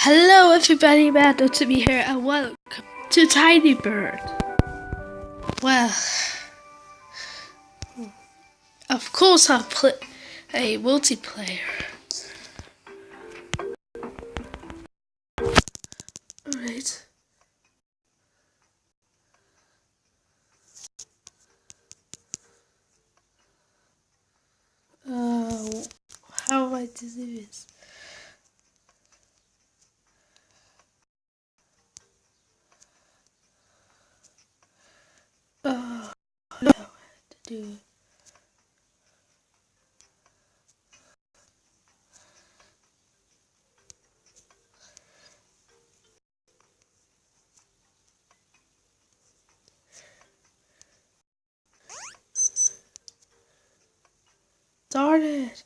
Hello everybody, Matt to be here and welcome to Tiny Bird. Well, of course I'll play a multiplayer. Alright. How am I to do this? I don't know how to do it. Darn it.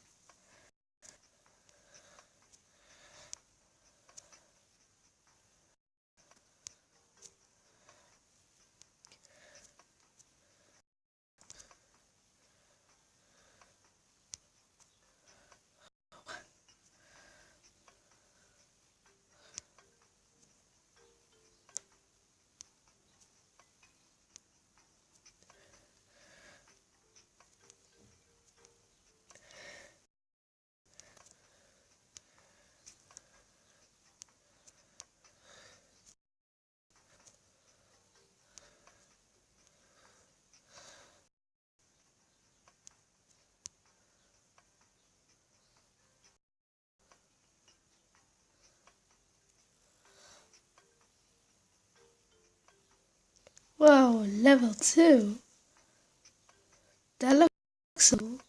Whoa, level 2? That looks so cool.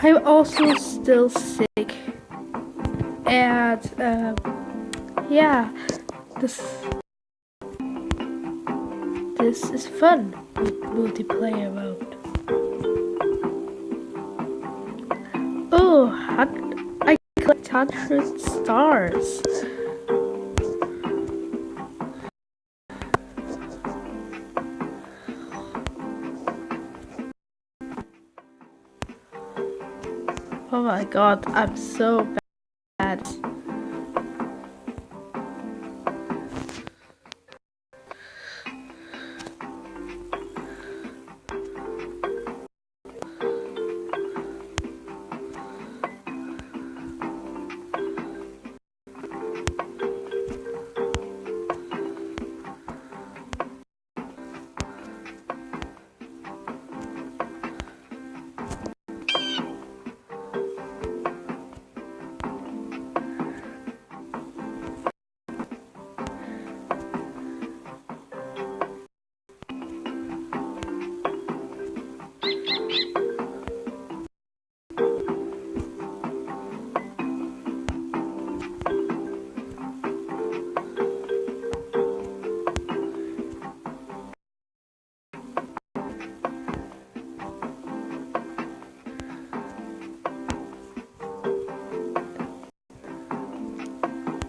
I'm also still sick, and yeah, this is fun multiplayer mode. Oh, I collect 100 stars. Oh my god, I'm so bad.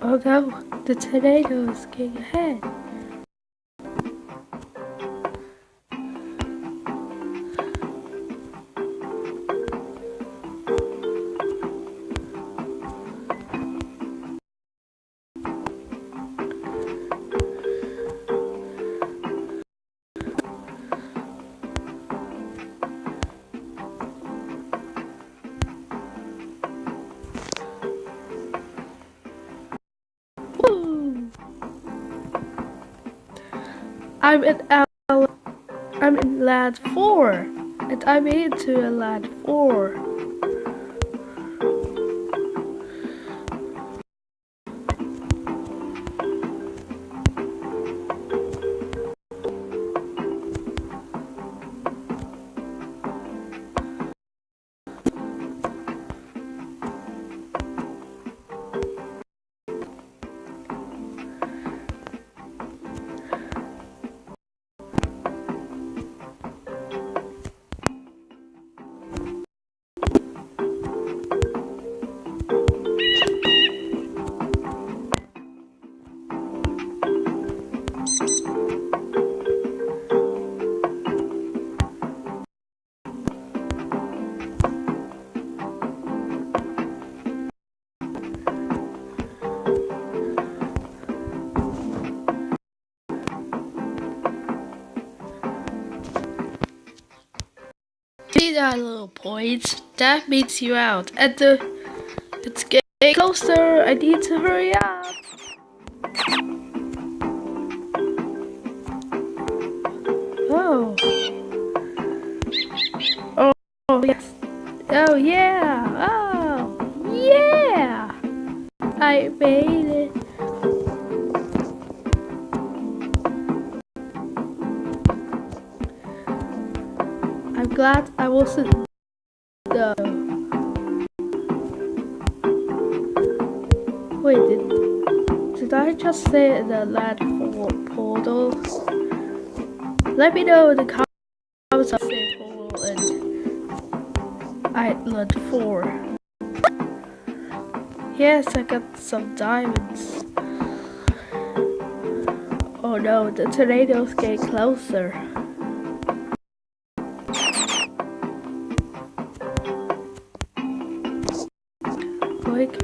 Oh no, the tornado is getting ahead. Woo! I'm in I'm in land 4, and I made it to land 4. see that little point? That means you out. And it's getting closer. I need to hurry up. Oh. Oh yes. Oh yeah. Oh yeah. I made it. I'm glad I wasn't though. Wait, did I just say the lad for portal? Let me know in the comments. I say portal and Island 4. Yes, I got some diamonds. Oh no, the tornadoes get closer. Like,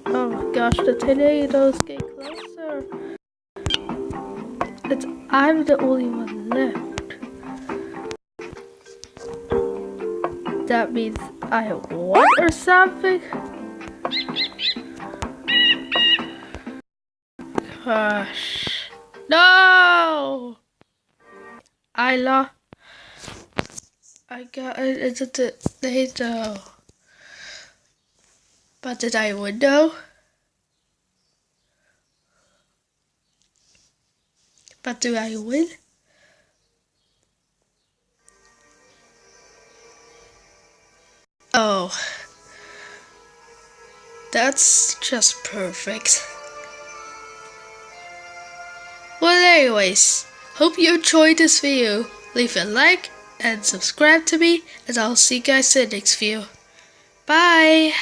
oh my gosh, the tornadoes get closer. I'm the only one left. That means I won or something? Gosh. No! I lost. I got it into the tornado. But did I win though? But do I win? Oh. That's just perfect. Well anyways, hope you enjoyed this video. Leave a like and subscribe to me and I'll see you guys in the next video. Bye!